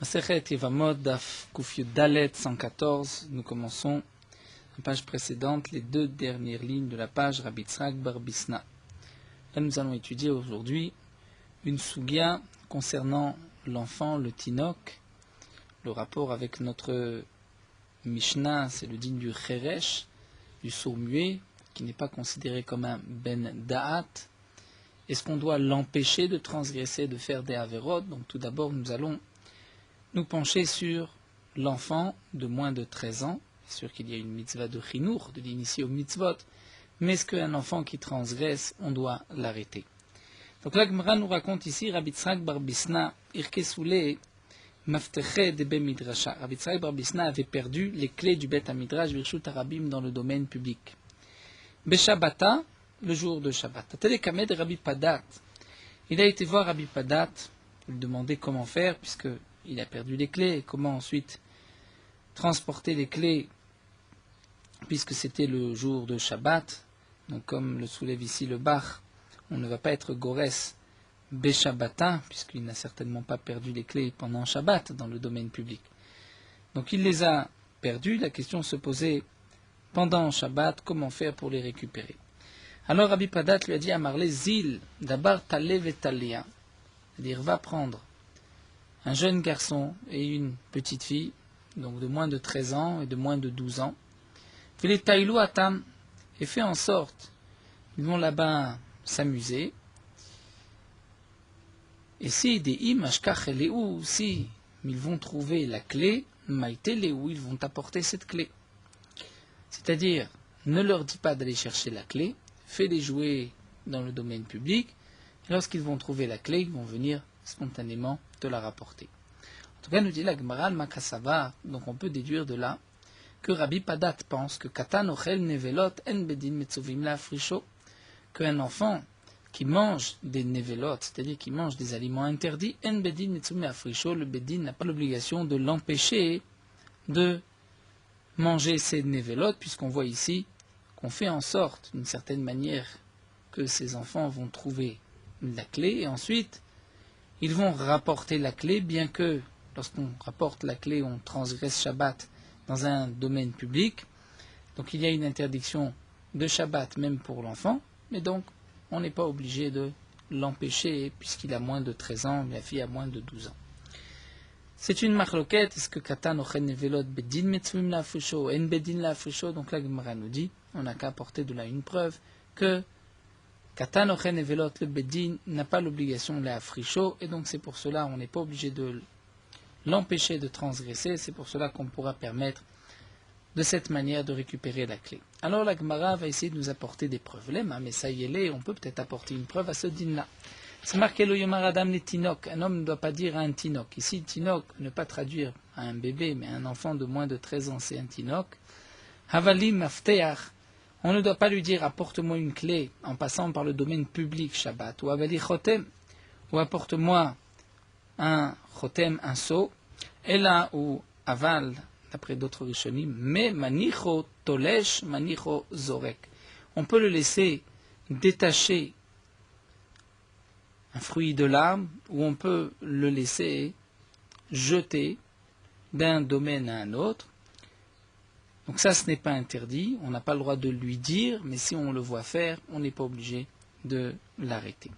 Masechet Yevamot, Daf Kuf Yud Dalet 114. Nous commençons la page précédente, les deux dernières lignes de la page Rabbi Yitzhak bar Bisna. Là, nous allons étudier aujourd'hui une sugya concernant l'enfant, le tinok. Le rapport avec notre Mishnah, c'est le digne du Cheresh, du sourd-muet, qui n'est pas considéré comme un ben da'at. Est-ce qu'on doit l'empêcher de transgresser, de faire des averot? Donc tout d'abord, nous allons nous pencher sur l'enfant de moins de 13 ans. C'est sûr qu'il y a une mitzvah de chinour, de l'initier au mitzvot, mais est-ce qu'un enfant qui transgresse, on doit l'arrêter? Donc la Gemara nous raconte ici, Rabbi Yitzhak bar Bisna, Irkesoulé, Mafteche de Ben Midrasha. Rabbi Yitzhak bar Bisna avait perdu les clés du Bet HaMidrash Birshut Arabim dans le domaine public. Beshabata, le jour de Shabbat. Telekamed Rabbi Padat. Il a été voir Rabbi Padat, lui demander comment faire, puisqu'il a perdu les clés, comment ensuite transporter les clés, puisque c'était le jour de Shabbat. Donc comme le soulève ici le Bach, on ne va pas être Gores Beshabbata, puisqu'il n'a certainement pas perdu les clés pendant Shabbat dans le domaine public. Donc il les a perdues, la question se posait pendant Shabbat, comment faire pour les récupérer? Alors Rabbi Padat lui a dit à Marlé, Zil, Dabar Talev et Talia, c'est-à-dire va prendre un jeune garçon et une petite fille, donc de moins de 13 ans et de moins de 12 ans, fais les taïlou atam, et fais en sorte, ils vont là-bas s'amuser, et si des imashkach eleu, si ils vont trouver la clé, maïte eleu, ils vont apporter cette clé. C'est-à-dire, ne leur dis pas d'aller chercher la clé, fais-les jouer dans le domaine public, et lorsqu'ils vont trouver la clé, ils vont venir spontanément te la rapporter. En tout cas, nous dit la Gemara Makasava, donc on peut déduire de là que Rabbi Padat pense que Katan ochel nevelot en bedin metzuvim la frisho, qu'un enfant qui mange des nevelot, c'est-à-dire qui mange des aliments interdits, en bedin metzuvim la frisho, le bedin n'a pas l'obligation de l'empêcher de manger ces nevelot, puisqu'on voit ici qu'on fait en sorte, d'une certaine manière, que ces enfants vont trouver la clé, et ensuite, ils vont rapporter la clé, bien que, lorsqu'on rapporte la clé, on transgresse Shabbat dans un domaine public. Donc il y a une interdiction de Shabbat, même pour l'enfant, mais donc, on n'est pas obligé de l'empêcher, puisqu'il a moins de 13 ans, la fille a moins de 12 ans. C'est une marloquette, est-ce que Katan ochen nevelot bedin metzvim la frisho, en bedin la frisho? Donc la Gemara nous dit, on n'a qu'à apporter de là une preuve, que Katan ochen nevelot, le bedin, n'a pas l'obligation de la frisho, et donc c'est pour cela on n'est pas obligé de l'empêcher de transgresser, c'est pour cela qu'on pourra permettre de cette manière de récupérer la clé. Alors la Gemara va essayer de nous apporter des preuves. Mais ça y est, on peut peut-être apporter une preuve à ce din-là. C'est marqué le Yomar Adam les tinok. Un homme ne doit pas dire à un tinok. Ici, tinok, ne pas traduire à un bébé, mais un enfant de moins de 13 ans, c'est un tinok. Havali mafteach. On ne doit pas lui dire apporte-moi une clé en passant par le domaine public Shabbat. Ou havali chotem. Ou apporte-moi un chotem, un seau. Et là où aval, d'après d'autres rishonim, mais manicho tolesh, manicho zorek. On peut le laisser détacher un fruit de l'arbre, ou on peut le laisser jeter d'un domaine à un autre. Donc ça, ce n'est pas interdit, on n'a pas le droit de lui dire, mais si on le voit faire, on n'est pas obligé de l'arrêter.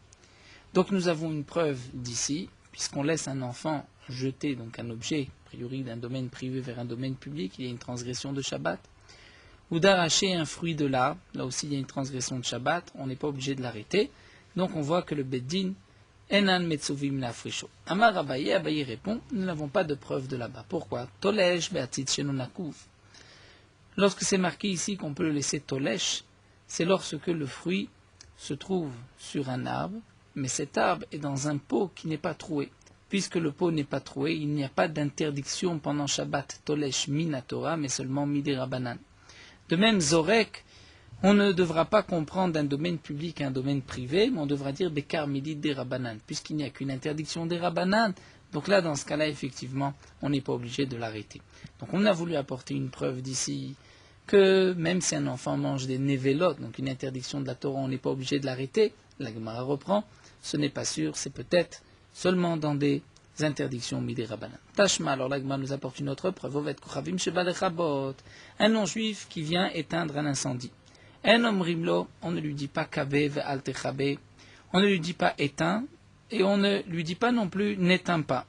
Donc nous avons une preuve d'ici, puisqu'on laisse un enfant jeter donc un objet, a priori d'un domaine privé vers un domaine public, il y a une transgression de Shabbat, ou d'arracher un fruit de l'arbre, là aussi il y a une transgression de Shabbat, on n'est pas obligé de l'arrêter. Donc on voit que le Beddin, Enan Metzuvim la frisho. Amar Abaye, Abaye répond, nous n'avons pas de preuve de là-bas. Pourquoi? Tolesh be'atzit shenonakuv. Lorsque c'est marqué ici qu'on peut le laisser tolesh, c'est lorsque le fruit se trouve sur un arbre, mais cet arbre est dans un pot qui n'est pas troué. Puisque le pot n'est pas troué, il n'y a pas d'interdiction pendant Shabbat tolesh minatora, mais seulement midi rabanan. De même, zorek, on ne devra pas comprendre d'un domaine public à un domaine privé, mais on devra dire Bekar Midit des Rabanan, puisqu'il n'y a qu'une interdiction des Rabanan. Donc là, dans ce cas-là, effectivement, on n'est pas obligé de l'arrêter. Donc on a voulu apporter une preuve d'ici que même si un enfant mange des nevelot, donc une interdiction de la Torah, on n'est pas obligé de l'arrêter. La Gemara reprend, ce n'est pas sûr, c'est peut-être seulement dans des interdictions midé rabanan. Tashma, alors l'agma nous apporte une autre preuve. Ovet kochavim shebalechabot. Un non-juif qui vient éteindre un incendie. Un omrimlo, on ne lui dit pas kabe al techabe. On ne lui dit pas éteins et on ne lui dit pas non plus n'éteins pas.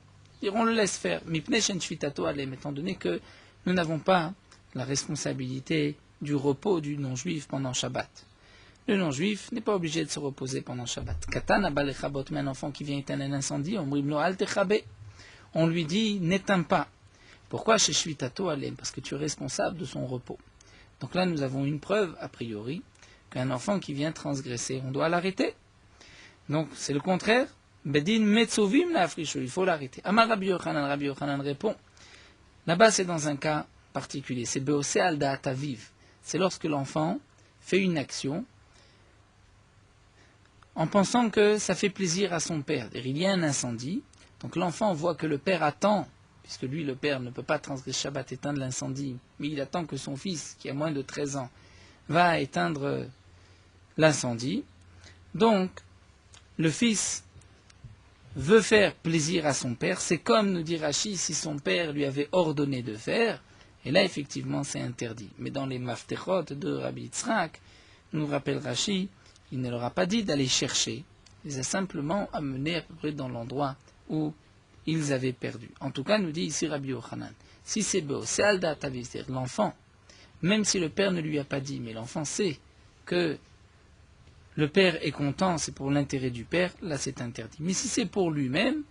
On le laisse faire. Mipnei shen shvitato alem, étant donné que nous n'avons pas la responsabilité du repos du non-juif pendant Shabbat. Le non-juif n'est pas obligé de se reposer pendant Shabbat. Katan abalechabot, mais un enfant qui vient éteindre un incendie, omrimlo al techabe. On lui dit n'éteins pas. Pourquoi chez shvitato alem? Parce que tu es responsable de son repos. Donc là, nous avons une preuve, a priori, qu'un enfant qui vient transgresser, on doit l'arrêter. Donc, c'est le contraire. Bedin metzovim la afrisho, il faut l'arrêter. Amar Rabbi Yochanan répond. Là-bas, c'est dans un cas particulier. C'est beose al da'at aviv. C'est lorsque l'enfant fait une action en pensant que ça fait plaisir à son père. Il y a un incendie. Donc l'enfant voit que le père attend, puisque lui, le père, ne peut pas transgresser Shabbat, éteindre l'incendie, mais il attend que son fils, qui a moins de 13 ans, va éteindre l'incendie. Donc, le fils veut faire plaisir à son père. C'est comme, nous dit Rashi, si son père lui avait ordonné de faire. Et là, effectivement, c'est interdit. Mais dans les maftechot de Rabbi Yitzhak, nous rappelle Rashi, il ne leur a pas dit d'aller chercher. Il les a simplement amenés à peu près dans l'endroit où ils avaient perdu. En tout cas, nous dit ici Rabbi Yochanan, si c'est beau, c'est Alda Taviv, c'est-à-dire l'enfant, même si le père ne lui a pas dit, mais l'enfant sait que le père est content, c'est pour l'intérêt du père, là c'est interdit. Mais si c'est pour lui-même,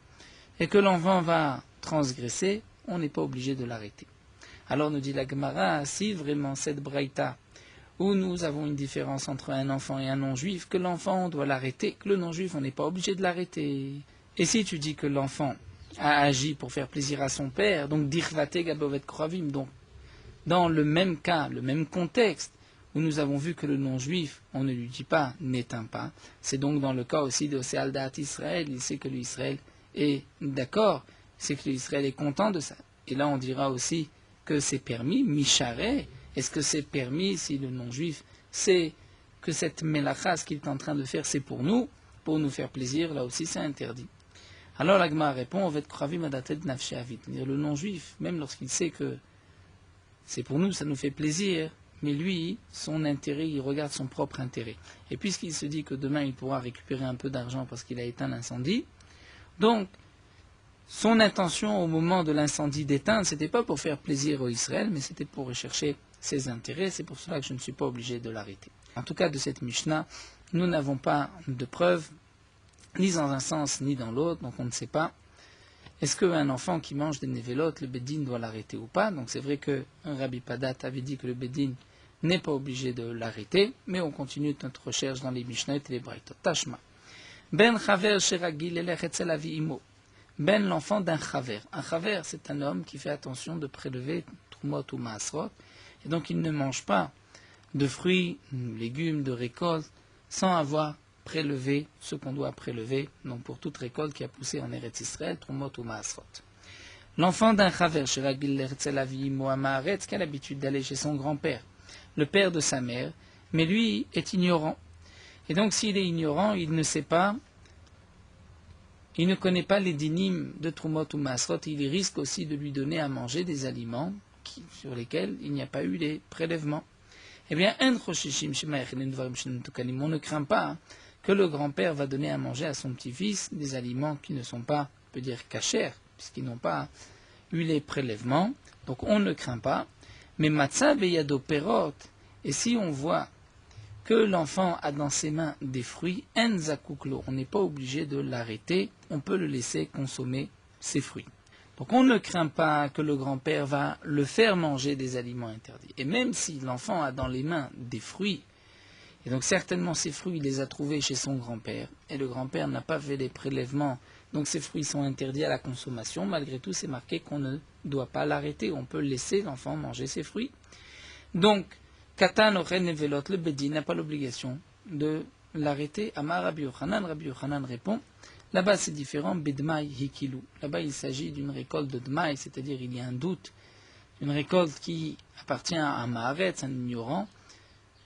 et que l'enfant va transgresser, on n'est pas obligé de l'arrêter. Alors nous dit la Gemara, si vraiment cette braïta, où nous avons une différence entre un enfant et un non-juif, que l'enfant on doit l'arrêter, que le non-juif on n'est pas obligé de l'arrêter. Et si tu dis que l'enfant a agi pour faire plaisir à son père, donc dirvate gabovet kravim, donc dans le même cas, le même contexte, où nous avons vu que le non-juif, on ne lui dit pas, n'éteins pas, c'est donc dans le cas aussi de Sealdat Israël, il sait que l'Israël est d'accord, c'est que l'Israël est content de ça. Et là on dira aussi que c'est permis, Micharé, est-ce que c'est permis si le non-juif sait que cette mélacha, ce qu'il est en train de faire, c'est pour nous faire plaisir, là aussi c'est interdit. Alors l'Agma répond, le non-juif, même lorsqu'il sait que c'est pour nous, ça nous fait plaisir, mais lui, son intérêt, il regarde son propre intérêt. Et puisqu'il se dit que demain il pourra récupérer un peu d'argent parce qu'il a éteint l'incendie, donc son intention au moment de l'incendie d'éteindre, c'était pas pour faire plaisir au Israël, mais c'était pour rechercher ses intérêts. C'est pour cela que je ne suis pas obligé de l'arrêter. En tout cas, de cette Mishnah, nous n'avons pas de preuves, ni dans un sens ni dans l'autre, donc on ne sait pas. Est-ce qu'un enfant qui mange des névélotes, le Bédine doit l'arrêter ou pas? Donc c'est vrai que Rabbi Padat avait dit que le Bédine n'est pas obligé de l'arrêter, mais on continue notre recherche dans les Mishnah et les Braïtot. Tashma. Ben Chaver Sheragil Elech Etzel Avi Imo. Ben l'enfant d'un Chaver. Un Chaver, c'est un homme qui fait attention de prélever Trumot ou Maasrot, et donc il ne mange pas de fruits, légumes, de récoltes, sans avoir prélevé ce qu'on doit prélever, donc pour toute récolte qui a poussé en Eretz Israël, Trumot ou Maasrot. L'enfant d'un Chaver, Sheragil Etzel Avi Imo Amaharetz, qui a l'habitude d'aller chez son grand-père, le père de sa mère, mais lui est ignorant. Et donc s'il est ignorant, il ne sait pas, il ne connaît pas les dynimes de Trumot ou Maasrot, il risque aussi de lui donner à manger des aliments sur lesquels il n'y a pas eu les prélèvements. Eh bien, on ne craint pas que le grand-père va donner à manger à son petit-fils des aliments qui ne sont pas, on peut dire, cachers, puisqu'ils n'ont pas eu les prélèvements. Donc on ne craint pas. Mais matzah beyado perot, et si on voit que l'enfant a dans ses mains des fruits, en zakuklo, on n'est pas obligé de l'arrêter, on peut le laisser consommer ses fruits. Donc on ne craint pas que le grand-père va le faire manger des aliments interdits. Et même si l'enfant a dans les mains des fruits, et donc certainement ces fruits il les a trouvés chez son grand-père, et le grand-père n'a pas fait les prélèvements, donc ces fruits sont interdits à la consommation, malgré tout c'est marqué qu'on ne doit pas l'arrêter, on peut laisser l'enfant manger ses fruits. Donc, Katan Ochen Nevelot, le Bédine n'a pas l'obligation de l'arrêter. Amar Rabbi Yochanan répond, là-bas c'est différent, Bedmaï Hikilu. Là-bas il s'agit d'une récolte de Dmaï, c'est-à-dire il y a un doute, une récolte qui appartient à un Maharetz, un ignorant.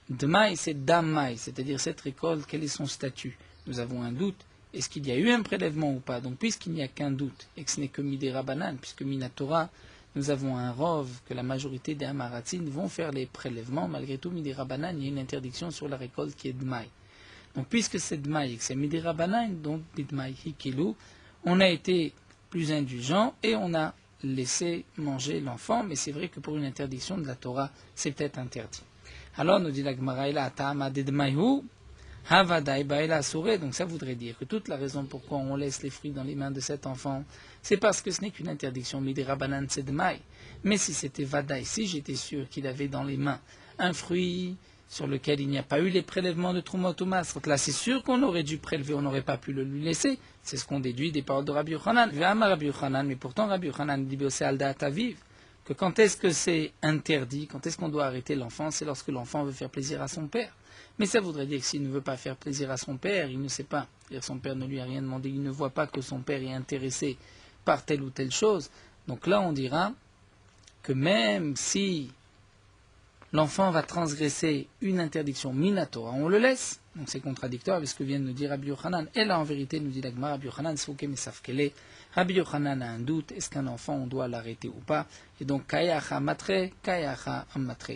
Dmaï c'est Damaï, c'est-à-dire cette récolte, quel est son statut? Nous avons un doute, est-ce qu'il y a eu un prélèvement ou pas. Donc puisqu'il n'y a qu'un doute, et que ce n'est que Midei Rabbanan, puisque Minatora, nous avons un rov que la majorité des Hamaratzin vont faire les prélèvements, malgré tout Midei Rabbanan, il y a une interdiction sur la récolte qui est Dmaï. Donc puisque c'est Dmaï et que c'est Midei Rabbanan, donc Bidmaï Hikelu, on a été plus indulgent et on a laissé manger l'enfant, mais c'est vrai que pour une interdiction de la Torah, c'est peut-être interdit. Alors nous dit la Gemara, donc ça voudrait dire que toute la raison pourquoi on laisse les fruits dans les mains de cet enfant, c'est parce que ce n'est qu'une interdiction Midei Rabbanan c'est Dmaï. Mais si c'était Vadaï, si j'étais sûr qu'il avait dans les mains un fruit sur lequel il n'y a pas eu les prélèvements de Trumot ou Masrot, là c'est sûr qu'on aurait dû prélever, on n'aurait pas pu le lui laisser. C'est ce qu'on déduit des paroles de Rabbi Yochanan. Mais pourtant Rabbi Yochanan dit c'est al da'at aviv, que quand est-ce que c'est interdit, quand est-ce qu'on doit arrêter l'enfant, c'est lorsque l'enfant veut faire plaisir à son père. Mais ça voudrait dire que s'il ne veut pas faire plaisir à son père, il ne sait pas. Son père ne lui a rien demandé, il ne voit pas que son père est intéressé par telle ou telle chose. Donc là, on dira que même si l'enfant va transgresser une interdiction minatora, on le laisse. Donc c'est contradictoire avec ce que vient de nous dire Rabbi Yochanan. Et là, en vérité, nous dit la Gemara, Rabbi Yochanan, Rabbi Yochanan a un doute, est-ce qu'un enfant, on doit l'arrêter ou pas? Et donc, kayacha matre, kayacha amatre.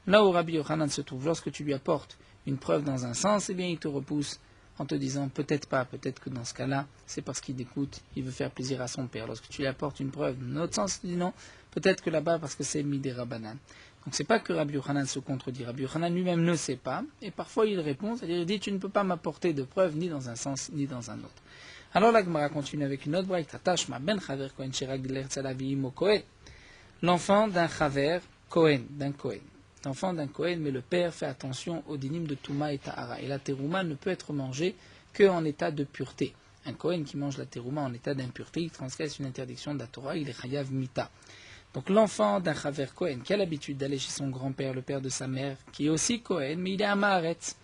Là où Rabbi Yochanan se trouve, lorsque tu lui apportes une preuve dans un sens, eh bien il te repousse en te disant peut-être pas, peut-être que dans ce cas-là, c'est parce qu'il écoute, il veut faire plaisir à son père. Lorsque tu lui apportes une preuve dans l'autre sens, il te dit non, peut-être que là-bas parce que c'est Midei Rabbanan. Donc c'est pas que Rabbi Yochanan se contredit, Rabbi Yochanan lui-même ne sait pas, et parfois il répond, c'est-à-dire il dit tu ne peux pas m'apporter de preuve ni dans un sens ni dans un autre. Alors la Gemara continue avec une autre braïta, Tashma ben chaver kohen sheragler tzalavi imo kohen. L'enfant d'un chaver kohen, d'un kohen. L'enfant d'un Kohen, mais le père fait attention au dinim de Touma et Tahara. Et la terouma ne peut être mangée qu'en état de pureté. Un Kohen qui mange la terouma en état d'impureté, il transgresse une interdiction de la Torah, il est chayav mita. Donc l'enfant d'un Chaver Kohen, qui a l'habitude d'aller chez son grand-père, le père de sa mère, qui est aussi Kohen, mais il est à Maaretz,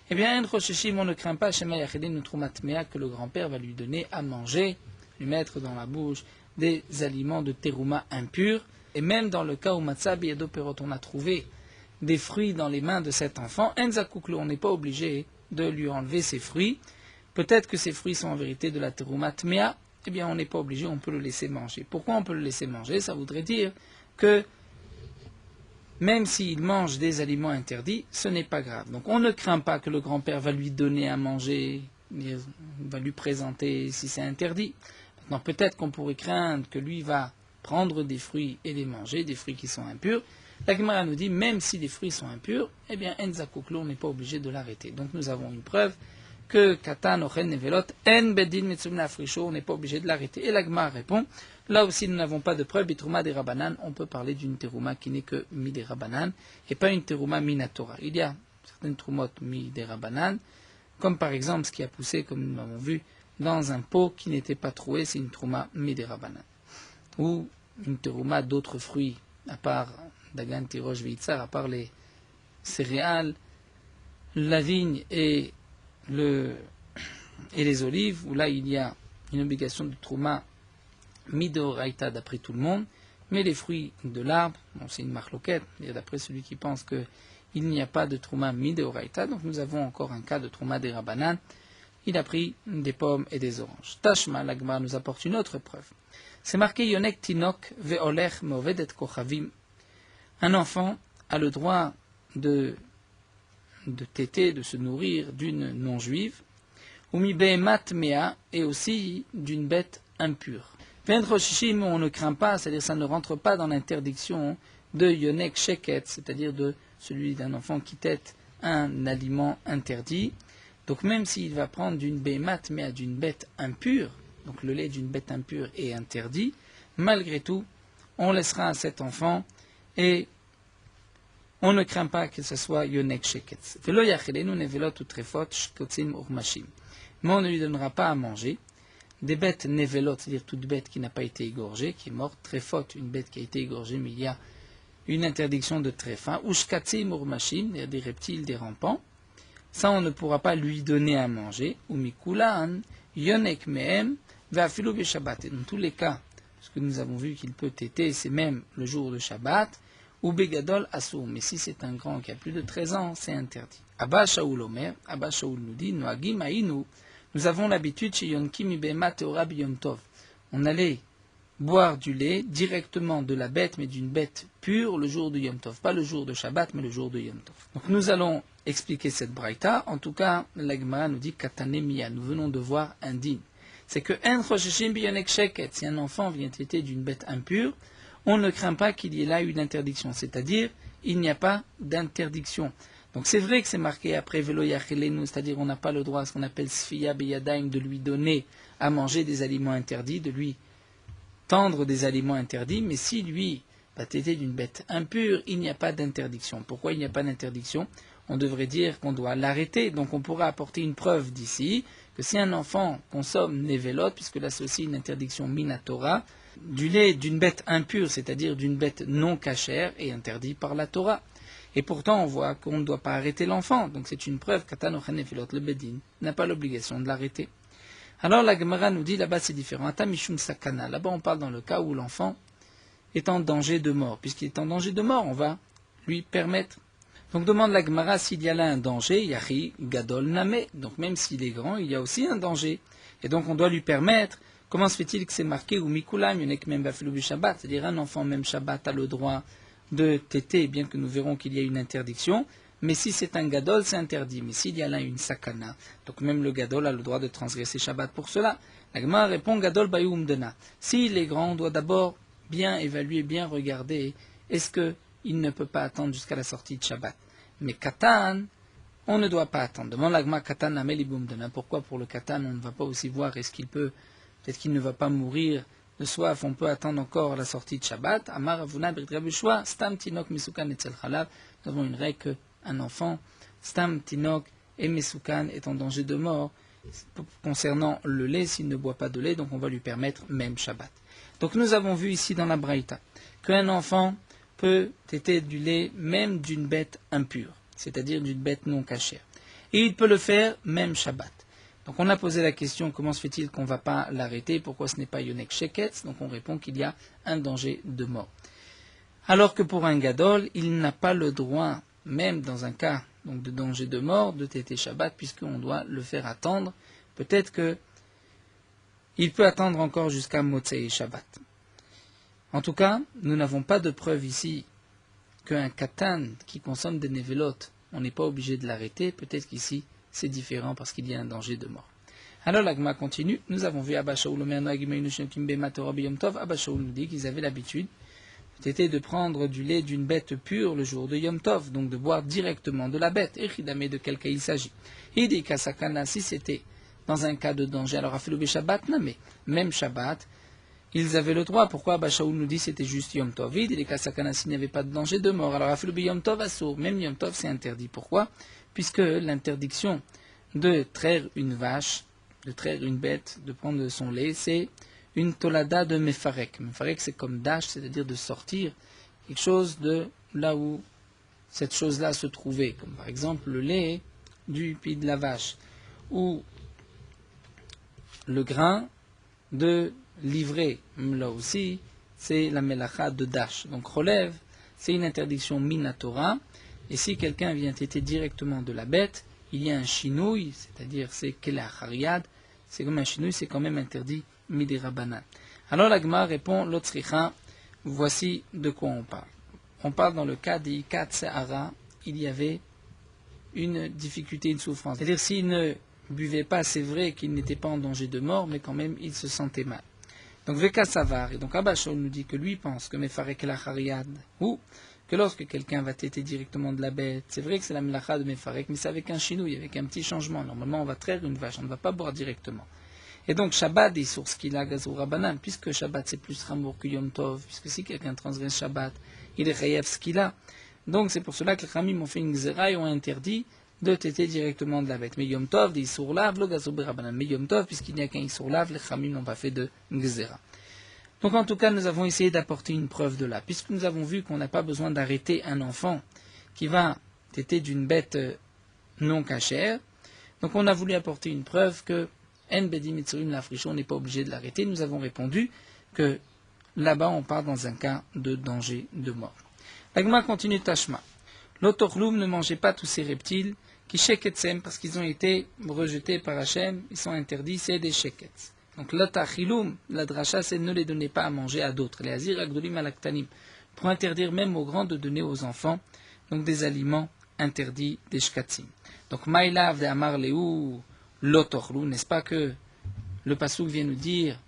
eh bien, on ne craint pas Shema Yachedin Troumat Mea que le grand-père va lui donner à manger, lui mettre dans la bouche des aliments de terouma impurs. Et même dans le cas où Matzabi et Doperot, on a trouvé des fruits dans les mains de cet enfant, Enzakouklo, on n'est pas obligé de lui enlever ses fruits. Peut-être que ces fruits sont en vérité de la terouma tmea, eh bien on n'est pas obligé, on peut le laisser manger. Pourquoi on peut le laisser manger? Ça voudrait dire que même s'il mange des aliments interdits, ce n'est pas grave. Donc on ne craint pas que le grand-père va lui donner à manger, va lui présenter si c'est interdit. Maintenant peut-être qu'on pourrait craindre que lui va prendre des fruits et les manger, des fruits qui sont impurs. La Gemara nous dit, même si les fruits sont impurs, eh bien, Enzakouklo, on n'est pas obligé de l'arrêter. Donc nous avons une preuve que Katan, Ochen, Nevelot, En, Bedin, Metsumna, Afrisho, on n'est pas obligé de l'arrêter. Et la Gemara répond, là aussi nous n'avons pas de preuve, Bitrouma des Rabanan, on peut parler d'une terouma qui n'est que Midei Rabbanan, et pas une terouma minatora. Il y a certaines troumotes Midei Rabbanan, comme par exemple ce qui a poussé, comme nous l'avons vu, dans un pot qui n'était pas troué, c'est une terouma Midei Rabbanan. Ou une terouma d'autres fruits, à part Dagan, Tirosh, Veitzar, à part les céréales, la vigne et les olives, où là il y a une obligation de trouma midoraita d'après tout le monde, mais les fruits de l'arbre, bon, c'est une marloquette, et d'après celui qui pense qu'il n'y a pas de trouma midoraita, donc nous avons encore un cas de trouma des rabanan, il a pris des pommes et des oranges. Tashma, la Gemara nous apporte une autre preuve. C'est marqué Yonek Tinok ve'olech meovedet kochavim. Un enfant a le droit de téter, de se nourrir d'une non-juive, ou mi behemat mea, et aussi d'une bête impure. Vendroshishim, on ne craint pas, c'est-à-dire ça ne rentre pas dans l'interdiction de yonek sheket, c'est-à-dire de celui d'un enfant qui tète un aliment interdit. Donc même s'il va prendre d'une behemat mea, d'une bête impure, donc le lait d'une bête impure est interdit, malgré tout, on laissera à cet enfant et on ne craint pas que ce soit yonek sheketz. Mais on ne lui donnera pas à manger des bêtes nevelot, c'est-à-dire toute bête qui n'a pas été égorgée, qui est morte, trefot, une bête qui a été égorgée, mais il y a une interdiction de tréfa, ou shkatzim urmashim, c'est-à-dire des reptiles, des rampants. Ça, on ne pourra pas lui donner à manger. Ou mikulan, yonek mehem, ve'afilu b'shabbat. Et dans tous les cas, ce que nous avons vu qu'il peut téter, c'est même le jour de Shabbat, ou begadol assour. Mais si c'est un grand qui a plus de 13 ans, c'est interdit. Abba Shaul Omer, Abba Shaul nous dit, Noagim aïnu, nous avons l'habitude chez Yonkim Ibema Teora Biyom Tov. On allait boire du lait directement de la bête, mais d'une bête pure le jour de Yom Tov. Pas le jour de Shabbat, mais le jour de Yom Tov. Donc nous allons expliquer cette braïta. En tout cas, la Gemara nous dit Katanemia. Nous venons de voir un din. C'est que si un enfant vient téter d'une bête impure, on ne craint pas qu'il y ait là une interdiction. C'est-à-dire, il n'y a pas d'interdiction. Donc c'est vrai que c'est marqué après Velo Yachelenu, c'est-à-dire on n'a pas le droit à ce qu'on appelle Sfiya Beyadaim, de lui donner à manger des aliments interdits, de lui tendre des aliments interdits, mais si lui va téter d'une bête impure, il n'y a pas d'interdiction. Pourquoi il n'y a pas d'interdiction? On devrait dire qu'on doit l'arrêter, donc on pourra apporter une preuve d'ici, que si un enfant consomme Nevelot, puisque là c'est aussi une interdiction Minatora, du lait d'une bête impure, c'est-à-dire d'une bête non cachère, est interdit par la Torah. Et pourtant on voit qu'on ne doit pas arrêter l'enfant, donc c'est une preuve qu'Atanochen Nevelot, le Bedin n'a pas l'obligation de l'arrêter. Alors la Gemara nous dit, là-bas c'est différent. Atamishum sakana. Là-bas on parle dans le cas où l'enfant est en danger de mort. Puisqu'il est en danger de mort, on va lui permettre. Donc demande la Gemara s'il y a là un danger, yahi gadol name. Donc même s'il est grand, il y a aussi un danger. Et donc on doit lui permettre. Comment se fait-il que c'est marqué ou mikulam yonek même bafilu Shabbat, c'est-à-dire un enfant même Shabbat a le droit de téter, bien que nous verrons qu'il y a une interdiction. Mais si c'est un gadol, c'est interdit. Mais s'il y a là une sakana, donc même le gadol a le droit de transgresser Shabbat pour cela. La Gemara répond gadol bayum dena. S'il est grand, on doit d'abord bien évaluer, bien regarder, est-ce qu'il ne peut pas attendre jusqu'à la sortie de Shabbat. Mais katan, on ne doit pas attendre. Demande la Gemara katan amelibum dena. Pourquoi pour le katan, on ne va pas aussi voir, est-ce qu'il peut, peut-être qu'il ne va pas mourir de soif, on peut attendre encore la sortie de Shabbat. Amar avuna b'ritrabushwa, stam tinok misukan etzel chalav. Nous avons une règle un enfant, stam, tinok et mesoukan est en danger de mort concernant le lait s'il ne boit pas de lait, donc on va lui permettre même Shabbat. Donc nous avons vu ici dans la Braïta qu'un enfant peut téter du lait même d'une bête impure, c'est-à-dire d'une bête non cachère. Et il peut le faire même Shabbat. Donc on a posé la question, comment se fait-il qu'on ne va pas l'arrêter, pourquoi ce n'est pas Yonek Sheketz? Donc on répond qu'il y a un danger de mort. Alors que pour un gadol, il n'a pas le droit, même dans un cas donc, de danger de mort, de téter Shabbat, puisqu'on doit le faire attendre. Peut-être qu'il peut attendre encore jusqu'à Motzei Shabbat. En tout cas, nous n'avons pas de preuve ici qu'un katan qui consomme des nevelot, on n'est pas obligé de l'arrêter. Peut-être qu'ici, c'est différent parce qu'il y a un danger de mort. Alors l'agma continue. Nous avons vu Abba Shaul, Abba Shaul nous dit qu'ils avaient l'habitude c'était de prendre du lait d'une bête pure le jour de Yom Tov, donc de boire directement de la bête. Et Chidame, de quel cas il s'agit? Il dit qu'Asakana, si c'était dans un cas de danger, alors Afilou Shabbat, non, mais même Shabbat, ils avaient le droit. Pourquoi Abba Shaul nous dit c'était juste Yom Tov? Il dit qu'Asakana, s'il n'y avait pas de danger de mort, alors Afilou Yom Tov assour, même Yom Tov c'est interdit. Pourquoi? Puisque l'interdiction de traire une vache, de traire une bête, de prendre de son lait, c'est une tolada de mefarek. Mefarek, c'est comme dash, c'est-à-dire de sortir quelque chose de là où cette chose-là se trouvait, comme par exemple le lait du pied de la vache, ou le grain de livrer. Là aussi, c'est la melacha de dash. Donc relève, c'est une interdiction minatora, et si quelqu'un vient téter directement de la bête, il y a un chinouille, c'est-à-dire c'est kelachariad, c'est comme un chinouille, c'est quand même interdit midirabanan. Alors la Gemara répond, l'otzricha, voici de quoi on parle. On parle dans le cas des ikat se'ara, il y avait une difficulté, une souffrance. C'est-à-dire s'il ne buvait pas, c'est vrai qu'il n'était pas en danger de mort, mais quand même il se sentait mal. Donc veka savar, et donc Abba Shaul nous dit que lui pense que mefarek elachariad, ou que lorsque quelqu'un va téter directement de la bête, c'est vrai que c'est la melacha de mefarek, mais c'est avec un chinouille, avec un petit changement. Normalement on va traire une vache, on ne va pas boire directement. Et donc Shabbat est sur ce qu'il a gazou rabanan, puisque Shabbat c'est plus ramour que Yom Tov, puisque si quelqu'un transgresse Shabbat, il est chayav ce qu'il a. Donc c'est pour cela que les Khamim ont fait une gzera et ont interdit de téter directement de la bête. Mais Yom Tov, des Isourlav, le gazou rabanan. Mais Yom Tov, puisqu'il n'y a qu'un Isourlav, les Khamim n'ont pas fait de gzera. Donc en tout cas, nous avons essayé d'apporter une preuve de là, puisque nous avons vu qu'on n'a pas besoin d'arrêter un enfant qui va téter d'une bête non cachère. Donc on a voulu apporter une preuve que En Bedi Mitzurim la frichon, on n'est pas obligé de l'arrêter. Nous avons répondu que là-bas on part dans un cas de danger de mort. L'agma continue Tashma. L'autorloum ne mangeait pas tous ces reptiles qui sheketsem, parce qu'ils ont été rejetés par Hachem, ils sont interdits, c'est des shekets. Donc l'atachilum, la dracha, c'est ne les donnez pas à manger à d'autres. Les azir agdolim alaktanim, pour interdire même aux grands de donner aux enfants, donc des aliments interdits des shkatim. Donc maïlav de amar leou lotorlu, n'est-ce pas que le passouk vient nous dire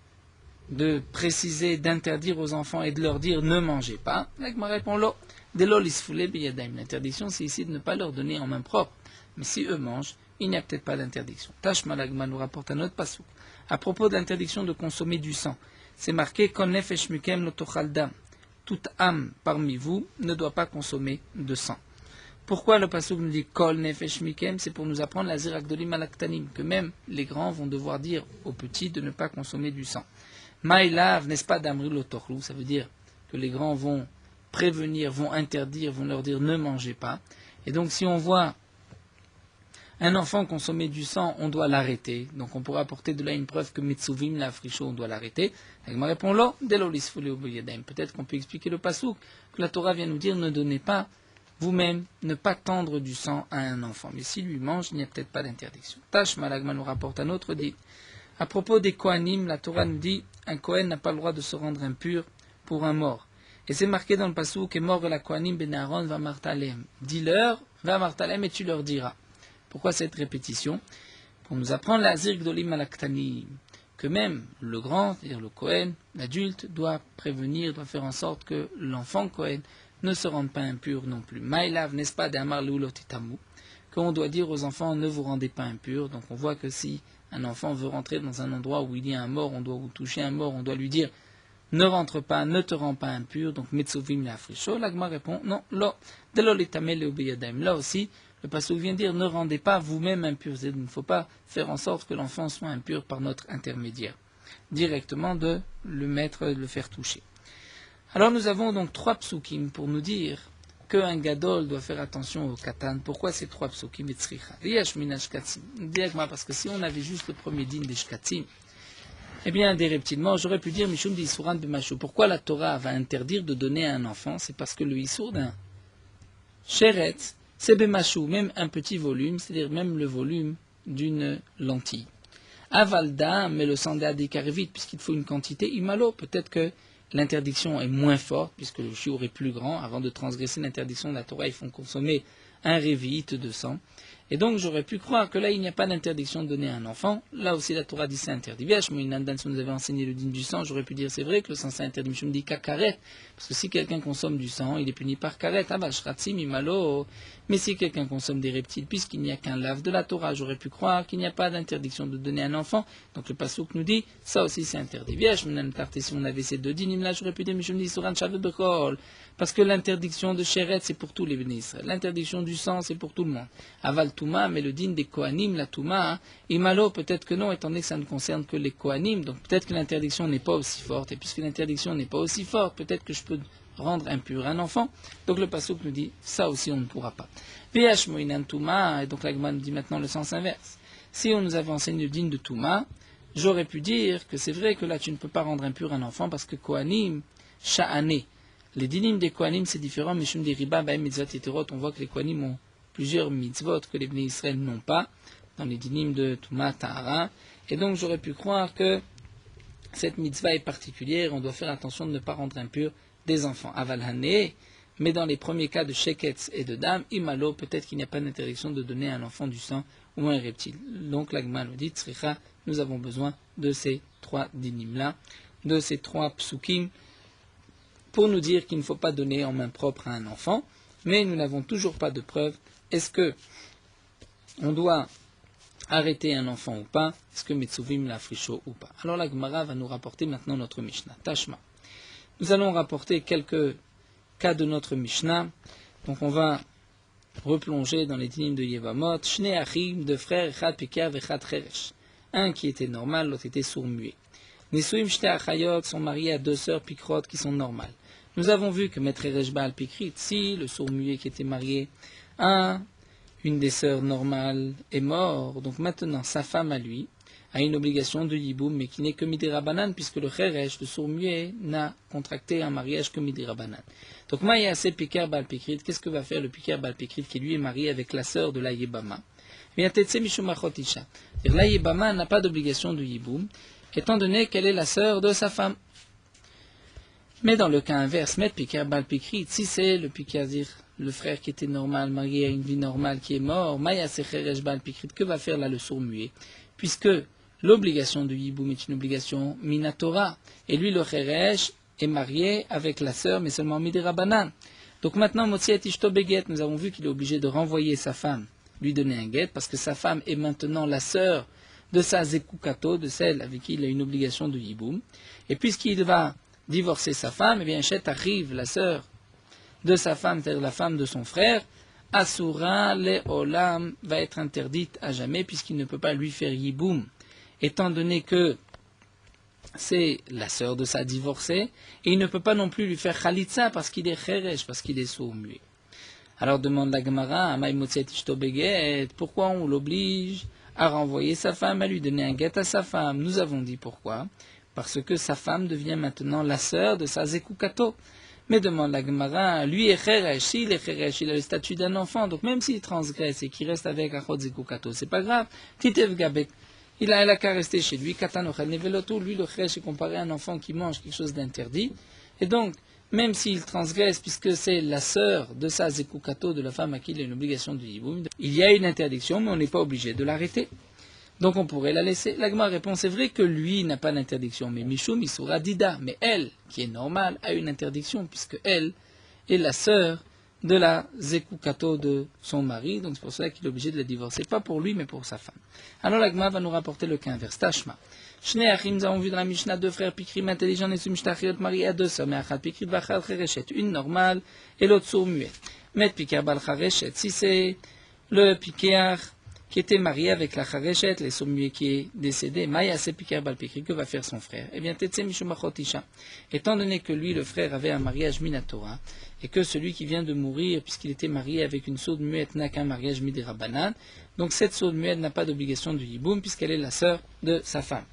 de préciser, d'interdire aux enfants et de leur dire ne mangez pas. L'agma répond lo. L'interdiction, c'est ici de ne pas leur donner en main propre. Mais si eux mangent, il n'y a peut-être pas d'interdiction. Tashma l'agma nous rapporte un autre passouk. À propos de l'interdiction de consommer du sang, c'est marqué Kol nefesh mikem lo tochal dam. Toute âme parmi vous ne doit pas consommer de sang. Pourquoi le passouk nous dit Kol nefesh mikem? C'est pour nous apprendre la zirak dolim alaktanim, que même les grands vont devoir dire aux petits de ne pas consommer du sang. Maïlav, n'est-ce pas d'amri lotorlou? Ça veut dire que les grands vont prévenir, vont interdire, vont leur dire ne mangez pas. Et donc si on voit un enfant consommer du sang, on doit l'arrêter. Donc on pourra apporter de là une preuve que Mitsuvim la fricho, on doit l'arrêter. Elle me répond là, peut-être qu'on peut expliquer le pasouk, que la Torah vient nous dire ne donnez pas vous-même, ne pas tendre du sang à un enfant. Mais s'il lui mange, il n'y a peut-être pas d'interdiction. Tash Malagma nous rapporte un autre dit. À propos des Kohanim, la Torah nous dit un Kohen n'a pas le droit de se rendre impur pour un mort. Et c'est marqué dans le passouk que mort de la Kohanim ben Aaron va martalem. Dis-leur, va martalem et tu leur diras. Pourquoi cette répétition? Pour nous apprendre la zirk dolim alaktanim, que même le grand, c'est-à-dire le Kohen, l'adulte, doit prévenir, doit faire en sorte que l'enfant Kohen ne se rende pas impur non plus. Maïlav, n'est-ce pas, d'amar leulotitamu, qu'on doit dire aux enfants ne vous rendez pas impurs. Donc on voit que si un enfant veut rentrer dans un endroit où il y a un mort, on doit vous toucher un mort, on doit lui dire ne rentre pas, ne te rends pas impur. Donc Metsuvim la fricho. L'agma répond non, lo, de l'olitamel leubeyadaim. Là aussi, le passouk vient dire ne rendez pas vous-même impur. Il ne faut pas faire en sorte que l'enfant soit impur par notre intermédiaire. Directement de le mettre, de le faire toucher. Alors nous avons donc 3 psukim pour nous dire qu'un gadol doit faire attention au katan. Pourquoi ces 3 psukim et tzricha? Parce que si on avait juste le premier din des shkatim, eh bien, déreptilement, j'aurais pu dire Mishum di Isuran b'mashou. Pourquoi la Torah va interdire de donner à un enfant? C'est parce que le Isur d'un Sheret, c'est b'mashou, même un petit volume, c'est-à-dire même le volume d'une lentille. Avalda, mais le sandé vite, puisqu'il faut une quantité, imalo, peut-être que l'interdiction est moins forte, puisque le chiour est plus grand. Avant de transgresser l'interdiction de la Torah, ils font consommer un révite de sang. Et donc j'aurais pu croire que là il n'y a pas d'interdiction de donner à un enfant. Là aussi la Torah dit c'est interdit. Si nous avait enseigné le din du sang, j'aurais pu dire c'est vrai que le sang c'est interdit. Je me dis karet, parce que si quelqu'un consomme du sang, il est puni par karet. Mais si quelqu'un consomme des reptiles, puisqu'il n'y a qu'un lave de la Torah, j'aurais pu croire qu'il n'y a pas d'interdiction de donner à un enfant. Donc le passouk nous dit ça aussi c'est interdit. Si on avait ces deux dinim là, j'aurais pu dire parce que l'interdiction de Sheret c'est pour tous les bénis Israël. L'interdiction du sang c'est pour tout le monde. Aval Touma, mais le din des Kohanim, la Touma, Imalo, peut-être que non, étant donné que ça ne concerne que les Kohanim, donc peut-être que l'interdiction n'est pas aussi forte, et puisque l'interdiction n'est pas aussi forte, peut-être que je peux rendre impur un enfant. Donc le passouk nous dit, ça aussi on ne pourra pas. Vh Moinan Touma, et donc l'Agma nous dit maintenant le sens inverse. Si on nous avait enseigné le din de Touma, j'aurais pu dire que c'est vrai que là tu ne peux pas rendre impur un enfant, parce que Kohanim, Sha'ane, les dinim des Kohanim c'est différent, mais Mishum des Riba, Baem Mitzvot Eterot, on voit que les Kohanim ont plusieurs mitzvot que les Bnei Israël n'ont pas, dans les dinim de Touma, Tahara, et donc j'aurais pu croire que cette mitzvah est particulière, on doit faire attention de ne pas rendre impur des enfants. Aval Hané, mais dans les premiers cas de Sheketz et de Dam, Imalo, peut-être qu'il n'y a pas d'interdiction de donner à un enfant du sang ou un reptile. Donc l'Agma nous dit, Tzricha, nous avons besoin de ces 3 dinim-là, de ces 3 psukim, pour nous dire qu'il ne faut pas donner en main propre à un enfant, mais nous n'avons toujours pas de preuve. Est-ce que on doit arrêter un enfant ou pas? Est-ce que Metsuvim la fricho ou pas? Alors la Gemara va nous rapporter maintenant notre Mishnah. Tashma. Nous allons rapporter quelques cas de notre Mishnah. Donc on va replonger dans les dinim de Yevamot. Shne achim, 2 frères, echad pikav, echad cheresh. Un qui était normal, l'autre était sourd-muet. Nisuim shte achayot sont mariés à 2 sœurs pikrot qui sont normales. Nous avons vu que Maître Rejbal Pikrit, si le sourd-muet qui était marié à une des sœurs normales est mort, donc maintenant sa femme à lui a une obligation de yiboum, mais qui n'est que midirabanan, puisque le cheresh, le sourd-muet, n'a contracté un mariage que midirabanan. Donc Maïa c'est Pikar Bal Pikrit, qu'est-ce que va faire le Pikar Bal Pikrit qui lui est marié avec la sœur de la Yébama? Bien Tetse Mishum Achot Isha. La Yibama n'a pas d'obligation de Yiboum, étant donné qu'elle est la sœur de sa femme. Mais dans le cas inverse, Met Pikir Bal Pikrit, si c'est le Pikir, dire le frère qui était normal, marié à une vie normale, qui est mort, Maya Secheresh Bal Pikrit, que va faire là le sourd muet? Puisque l'obligation de Yiboum est une obligation Minatora, et lui le Cheresh est marié avec la sœur, mais seulement Midirabanan. Donc maintenant, Motsiet Ishto Beget, nous avons vu qu'il est obligé de renvoyer sa femme, lui donner un guet, parce que sa femme est maintenant la sœur de sa Zekukato, de celle avec qui il a une obligation de Yiboum. Et puisqu'il va divorcer sa femme, eh bien, Chet arrive, la sœur de sa femme, c'est-à-dire la femme de son frère, Asura le Olam va être interdite à jamais, puisqu'il ne peut pas lui faire Yiboum, étant donné que c'est la sœur de sa divorcée, et il ne peut pas non plus lui faire Khalitsa, parce qu'il est Cheresh, parce qu'il est sourd-muet. Alors demande la Gemara, pourquoi on l'oblige à renvoyer sa femme, à lui donner un guet à sa femme? Nous avons dit pourquoi. Parce que sa femme devient maintenant la sœur de sa Zekukato. Mais demande la Gemara, lui est Cheresh, s'il est Cheresh, il a le statut d'un enfant, donc même s'il transgresse et qu'il reste avec Achot Zekukato, c'est pas grave. Titev Gabek, il a qu'à rester chez lui, Katanochel Neveloto, lui le Cheresh est comparé à un enfant qui mange quelque chose d'interdit. Et donc, même s'il transgresse, puisque c'est la sœur de sa Zekukato, de la femme à qui il a une obligation de Yiboum, il y a une interdiction, mais on n'est pas obligé de l'arrêter. Donc on pourrait la laisser. La Gemara répond, c'est vrai que lui n'a pas d'interdiction, mais Mishum Isura Dida. Mais elle, qui est normale, a une interdiction, puisque elle est la sœur de la Zekukato de son mari, donc c'est pour cela qu'il est obligé de la divorcer, pas pour lui, mais pour sa femme. Alors la Gemara va nous rapporter le cas inverse. Tashma. Shnei Achim, nous avons vu dans la Mishnah deux frères Pikrim intelligents et Sumishtachiot mariés à deux sœurs, mais Achat Pikrit Vachal Chereshet, une normale et l'autre sourd-muet. Met Pikir Bal Chereshet, si c'est le Pikir qui était marié avec la Chareshet, les sourds-muets qui est décédé, Maya se Pikir Bal Pikrit, que va faire son frère? Eh bien, Tetse Mishum Achot Isha, étant donné que lui, le frère, avait un mariage Minatora, et que celui qui vient de mourir, puisqu'il était marié avec une sourde-muette, n'a qu'un mariage Midirabanan, donc cette sourde-muette n'a pas d'obligation de Yiboum, puisqu'elle est la sœur de sa femme.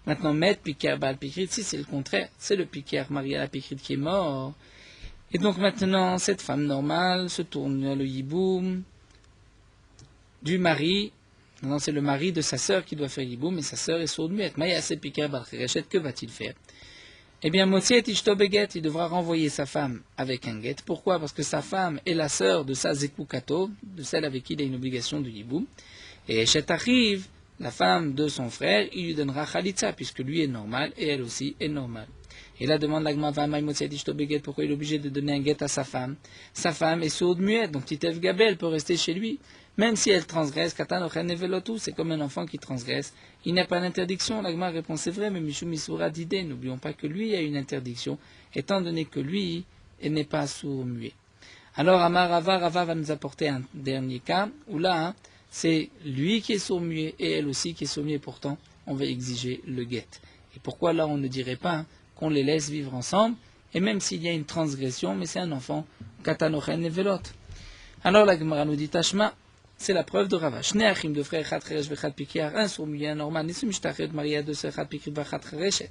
Maintenant, Met Pikir Bal Pikrit, si c'est le contraire, c'est le Pikir marié à la Pikrit qui est mort. Et donc maintenant, cette femme normale se tourne vers le Yiboum du mari. Maintenant, c'est le mari de sa sœur qui doit faire Yiboum, mais sa sœur est sourde-muette. Maya se Pikir Bal Chereshet, que va-t-il faire? Eh bien, Motsiet Ishto Beget, il devra renvoyer sa femme avec un guet. Pourquoi? Parce que sa femme est la sœur de sa Zekukato, de celle avec qui il a une obligation de Yiboum. Et Chet arrive, la femme de son frère, il lui donnera Khalitsa, puisque lui est normal et elle aussi est normale. Et là demande l'Agma Vamay Motsiet Ishto Beget, pourquoi il est obligé de donner un guet à sa femme? Sa femme est sourde-muette, donc Titev Gabel peut rester chez lui. Même si elle transgresse, Katanochen Nevelotu, c'est comme un enfant qui transgresse. Il n'y a pas d'interdiction. L'Agma répond c'est vrai, mais Mishum Isura d'idée. N'oublions pas que lui a une interdiction, étant donné que lui n'est pas sourd-muet. Alors Amar Rava va nous apporter un dernier cas, où là, c'est lui qui est sourd-muet et elle aussi qui est sourd-muet. Pourtant, on va exiger le guet. Et pourquoi là, on ne dirait pas qu'on les laisse vivre ensemble, et même s'il y a une transgression, mais c'est un enfant, Katanochen Nevelot. Alors la Gemara nous dit Tashma, c'est la preuve de Rava. Shnei Achim, de frères, Chat Cheresh v'Chat Pikir, un sourd-muet, un normal, Nisum Mishtachet, marié à deux sœurs, Chat Pikir v'Chat Chereshet,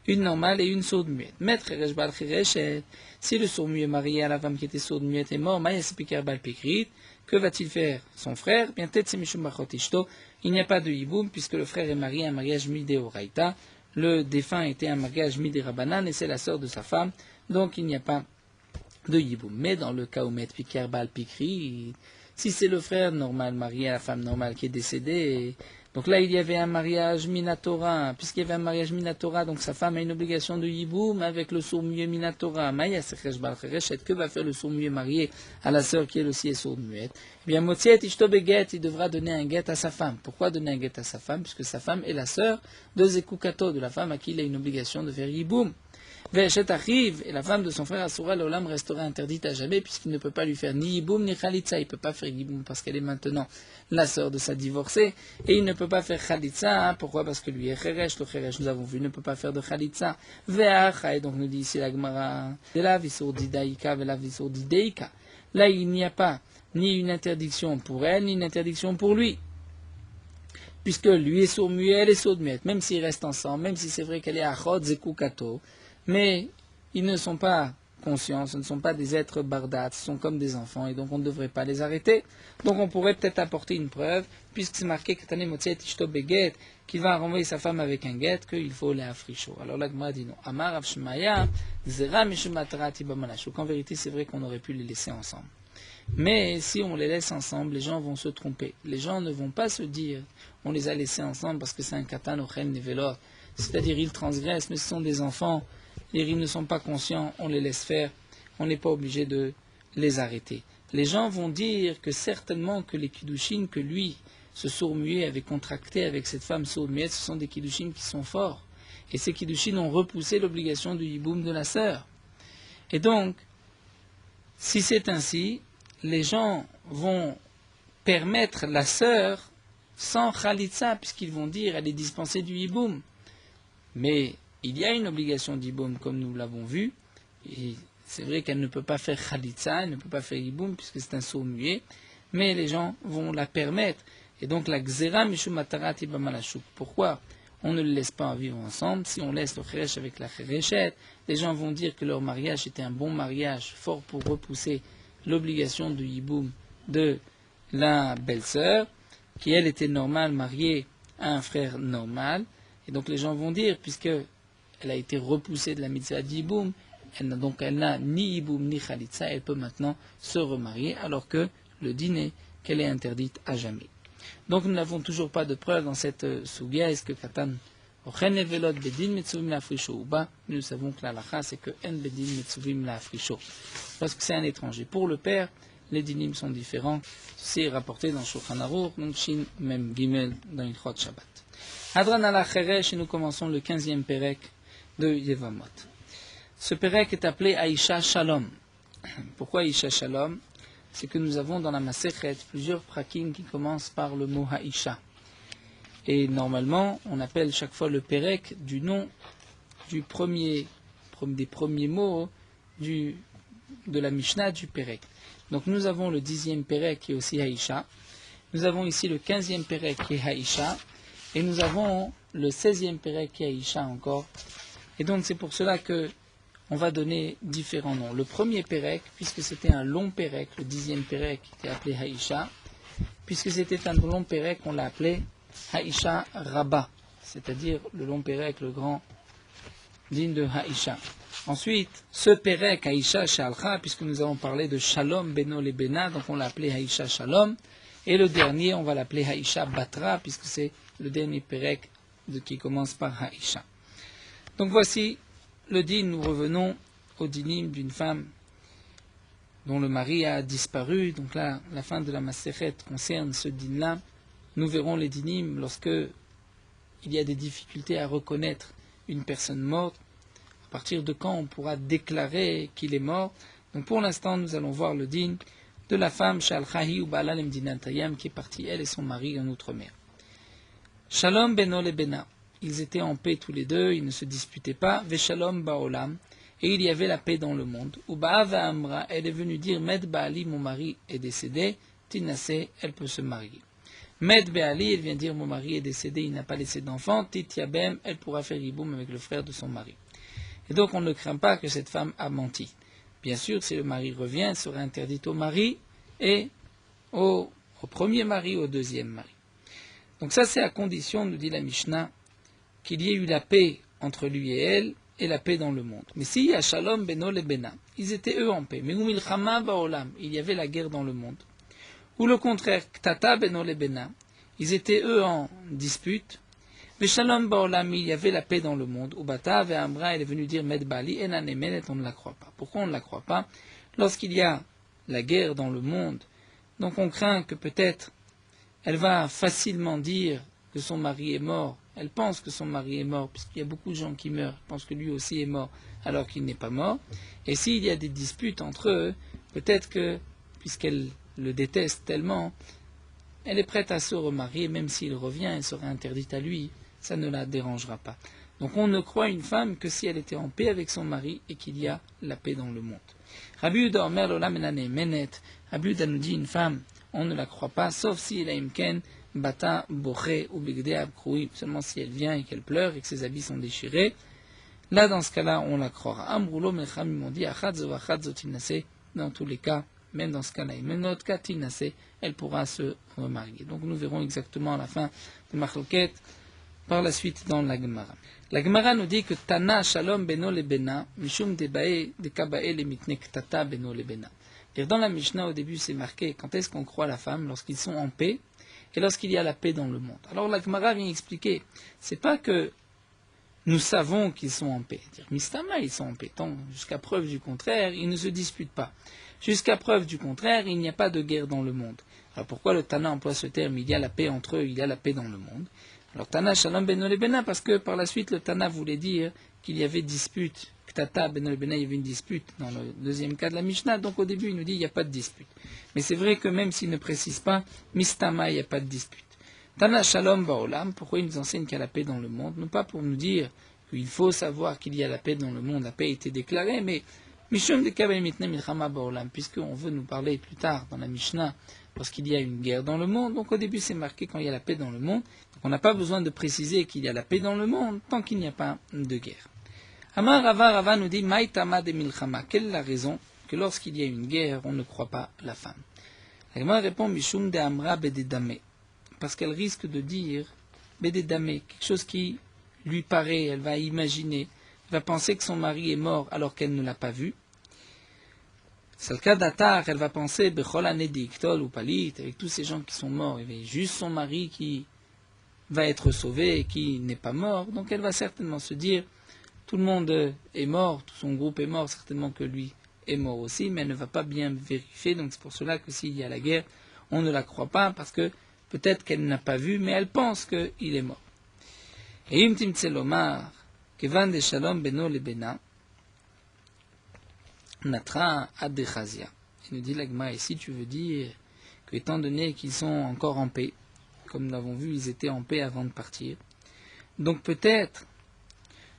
une normale et une sourde-muette. Maître Cheresh Bal Chereshet, si le sourd-muet marié à la femme qui était sourde-muette est mort, Maya se Pikir Bal Pikrit, que va-t-il faire son frère? Bien, Tetse Mishum Bachot Ishto, il n'y a pas de Yiboum, puisque le frère est marié à un mariage Midéoraïta. Le défunt était un mariage Midérabanan et c'est la sœur de sa femme, donc il n'y a pas de Yiboum. Mais dans le cas où Met Pikir Bal Pikrit, si c'est le frère normal marié à la femme normale qui est décédée, donc là il y avait un mariage Minatora, puisqu'il y avait un mariage Minatora, donc sa femme a une obligation de Yiboum avec le sourd-muet Minatora. Maya Sechesh Bal Chereshet, que va faire le sourd-muet marié à la sœur qui elle aussi est sourde-muette? Eh bien, Motsiet Ishto Beget, il devra donner un guet à sa femme. Pourquoi donner un guet à sa femme? Puisque sa femme est la sœur de Zekukato, de la femme à qui il a une obligation de faire Yiboum. Veshet arrive, et la femme de son frère Asura l'Olam restera interdite à jamais, puisqu'il ne peut pas lui faire ni Yiboum ni Khalitsa. Il ne peut pas faire Yiboum parce qu'elle est maintenant la sœur de sa divorcée, et il ne peut pas faire Khalitsa. Pourquoi? Parce que lui est Cheresh. Le Cheresh, nous avons vu, ne peut pas faire de Khalitsa. Ve'acha, et donc nous dit ici la Gemara, de la Visur Didaïka, ve la Visur Dideïka. Là, il n'y a pas ni une interdiction pour elle, ni une interdiction pour lui. Puisque lui est sourd-muet, elle est sourde-muette, même s'ils restent ensemble, même si c'est vrai qu'elle est Achot Zekukato, mais ils ne sont pas conscients, ce ne sont pas des êtres bardats, ce sont comme des enfants, et donc on ne devrait pas les arrêter. Donc on pourrait peut-être apporter une preuve, puisque c'est marqué qu'il va renvoyer sa femme avec un guet, qu'il faut les affricho. Alors là, Gemara dit non. Amar Avshmaya, Zera Mishumatarati Bamalash. En vérité, c'est vrai qu'on aurait pu les laisser ensemble. Mais si on les laisse ensemble, les gens vont se tromper. Les gens ne vont pas se dire on les a laissés ensemble parce que c'est un katan ochel nevelot. C'est-à-dire ils transgressent, mais ce sont des enfants. Les rimes ne sont pas conscients, on les laisse faire. On n'est pas obligé de les arrêter. Les gens vont dire que certainement que les kiddushin que lui, ce sourd-muet, avait contracté avec cette femme sourd-muette, ce sont des kiddushin qui sont forts. Et ces kiddushin ont repoussé l'obligation du yiboum de la sœur. Et donc, si c'est ainsi, les gens vont permettre la sœur sans khalitsa, puisqu'ils vont dire elle est dispensée du hiboum. Mais il y a une obligation d'hiboum, comme nous l'avons vu, et c'est vrai qu'elle ne peut pas faire khalitsa, elle ne peut pas faire hiboum, puisque c'est un sourd-muet, mais les gens vont la permettre. Et donc la gzera mishum matarati bamalashuk. Pourquoi on ne le laisse pas vivre ensemble? Si on laisse le cheresh avec la chereshet, les gens vont dire que leur mariage était un bon mariage, fort pour repousser l'obligation du hiboum de la belle-sœur, qui elle était normale, mariée à un frère normal. Et donc les gens vont dire, puisque elle a été repoussée de la mitzvah d'hiboum, elle n'a ni hiboum ni khalitsa, elle peut maintenant se remarier, alors que le dîner, qu'elle est interdite à jamais. Donc nous n'avons toujours pas de preuve dans cette sougia. Est-ce que katan ochen nevelot bedin metzuvim lafrisho ou pas? Nous savons que la lacha c'est que en bedin metzuvim lafrisho, parce que c'est un étranger. Pour le père, les dinim sont différents. C'est rapporté dans Shulchan Aruch, donc Shin Mem Gimel dans Ilchot Shabbat. Hadran ala cheresh, et nous commençons le 15e perek de Yevamot. Ce perek est appelé Aisha Shalom. Pourquoi Aisha Shalom? C'est que nous avons dans la Masechet plusieurs prakim qui commencent par le mot Haïcha. Et normalement, on appelle chaque fois le Perek du nom des premiers mots de la Mishnah du Perek. Donc nous avons le 10e Perek qui est aussi Haïcha. Nous avons ici le 15e Perek qui est Haïcha. Et nous avons le 16e Perek qui est Haïcha encore. Et donc c'est pour cela que on va donner différents noms. Le premier Perek, puisque c'était un long Perek, le 10e Perek était appelé Haïcha, puisque c'était un long Perek, on l'a appelé Haïcha Rabba, c'est-à-dire le long Perek, le grand digne de Haïcha. Ensuite, ce Perek Haïcha Shalcha, puisque nous avons parlé de Shalom Beno le Bena, donc on l'a appelé Haïcha Shalom, et le dernier, on va l'appeler Haïcha Batra, puisque c'est le dernier Perek qui commence par Haïcha. Donc voici le din, nous revenons au dinim d'une femme dont le mari a disparu. Donc là, la fin de la Masechet concerne ce din-là. Nous verrons les dinim lorsque il y a des difficultés à reconnaître une personne morte. À partir de quand on pourra déclarer qu'il est mort. Donc pour l'instant, nous allons voir le din de la femme Shalchahi ou Ba'ala Lemdinatayam qui est partie, elle et son mari, en outre-mer. Shalom Beno le Bena. Ils étaient en paix tous les deux, ils ne se disputaient pas. Veshalom Baolam, et il y avait la paix dans le monde. Uba Amra, elle est venue dire Med Baali, mon mari est décédé. Tinase, elle peut se marier. Med Baali, elle vient dire mon mari est décédé, il n'a pas laissé d'enfant. Titiabem, elle pourra faire hiboum avec le frère de son mari. Et donc on ne craint pas que cette femme a menti. Bien sûr, si le mari revient, elle sera interdite au mari et au premier mari, au deuxième mari. Donc ça c'est à condition, nous dit la Mishnah, qu'il y ait eu la paix entre lui et elle, et la paix dans le monde. Mais s'il y a Shalom Beno le Bena, ils étaient eux en paix. Mais Milchama Baolam, il y avait la guerre dans le monde. Ou le contraire, Ktata Beno le Bena, ils étaient eux en dispute. Mais Shalom Baolam, il y avait la paix dans le monde. Ou Bata Amra, elle est venue dire Med Bali, Enanemenet, on ne la croit pas. Pourquoi on ne la croit pas? Lorsqu'il y a la guerre dans le monde, donc on craint que peut-être elle va facilement dire que son mari est mort. Elle pense que son mari est mort, puisqu'il y a beaucoup de gens qui meurent. Elle pense que lui aussi est mort, alors qu'il n'est pas mort. Et s'il y a des disputes entre eux, peut-être que, puisqu'elle le déteste tellement, elle est prête à se remarier, même s'il revient, elle sera interdite à lui. Ça ne la dérangera pas. Donc on ne croit une femme que si elle était en paix avec son mari et qu'il y a la paix dans le monde. Rabbi Yehuda Omer Lola Menane Menet. Rabbi Yehuda nous dit une femme, on ne la croit pas, sauf si elle a imken Bata Boché ou Bigdé Abkroui, seulement si elle vient et qu'elle pleure et que ses habits sont déchirés. Là, dans ce cas-là, on la croira. Amroulo Melcham, ils m'ont dit, Achadzo, Achadzo, Tinase, dans tous les cas, même dans ce cas-là, même dans notre cas, Tinase, elle pourra se remarier. Donc nous verrons exactement à la fin de Machloket, par la suite dans la Gemara. La Gemara nous dit que Tana Shalom Beno Lebena, Mishum Debae, Dekabae le Mitnek Tata Beno Lebena. Dans la Mishnah, au début, c'est marqué quand est-ce qu'on croit la femme, lorsqu'ils sont en paix, et lorsqu'il y a la paix dans le monde. Alors la Gemara vient expliquer, c'est pas que nous savons qu'ils sont en paix. Mistama, ils sont en paix. Tant, jusqu'à preuve du contraire, ils ne se disputent pas. Jusqu'à preuve du contraire, il n'y a pas de guerre dans le monde. Alors pourquoi le Tana emploie ce terme? Il y a la paix entre eux, il y a la paix dans le monde. Alors Tana Shalom Beno Lebena, parce que par la suite le Tana voulait dire qu'il y avait dispute. Ktata Beno Lebena, il y avait une dispute dans le deuxième cas de la Mishnah. Donc au début il nous dit il n'y a pas de dispute. Mais c'est vrai que même s'il ne précise pas, Mistama, il n'y a pas de dispute. Tana Shalom Baolam, pourquoi il nous enseigne qu'il y a la paix dans le monde? Non pas pour nous dire qu'il faut savoir qu'il y a la paix dans le monde, la paix a été déclarée, mais Mishum de Kabel Mitne Milchama Baolam, puisqu'on veut nous parler plus tard dans la Mishnah, lorsqu'il y a une guerre dans le monde. Donc au début c'est marqué quand il y a la paix dans le monde. Donc on n'a pas besoin de préciser qu'il y a la paix dans le monde tant qu'il n'y a pas de guerre. Amar Rava, Rava nous dit Maïtama de Milchama. Quelle est la raison que lorsqu'il y a une guerre, on ne croit pas la femme? La Gemara répond Mishum de Amra Bededame, parce qu'elle risque de dire Bededame, quelque chose qui lui paraît, elle va imaginer, elle va penser que son mari est mort alors qu'elle ne l'a pas vu. Salka Datar, elle va penser Bechol Anedi Iktol ou Palit, avec tous ces gens qui sont morts, il y avait juste son mari qui va être sauvé et qui n'est pas mort, donc elle va certainement se dire tout le monde est mort, tout son groupe est mort, certainement que lui est mort aussi, mais elle ne va pas bien vérifier, donc c'est pour cela que s'il y a la guerre, on ne la croit pas, parce que peut-être qu'elle n'a pas vu, mais elle pense qu'il est mort. Et im timtselomar, kevan de shalom beno lebena, natra adechazia. Il nous dit l'agma, et si tu veux dire que étant donné qu'ils sont encore en paix, comme nous l'avons vu, ils étaient en paix avant de partir, donc peut-être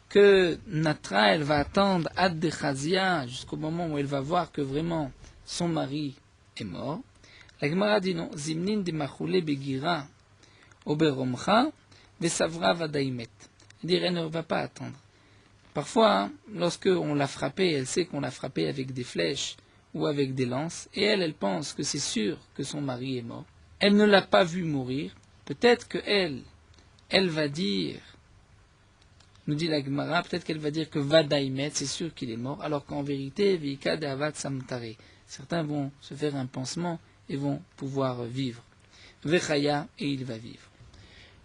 que Natra, elle va attendre adechazia jusqu'au moment où elle va voir que vraiment son mari est mort. La Gemara dit non, zimnin de machoule begira oberomcha vesavra vadaimet. C'est-à-dire, elle ne va pas attendre. Parfois, lorsque on l'a frappée, elle sait qu'on l'a frappée avec des flèches ou avec des lances, et elle pense que c'est sûr que son mari est mort. Elle ne l'a pas vu mourir. Peut-être que elle va dire, nous dit la Gemara, peut-être qu'elle va dire que vadaimet, c'est sûr qu'il est mort, alors qu'en vérité, vika de avat samtare. Certains vont se faire un pansement et vont pouvoir vivre. Vechaya, et il va vivre.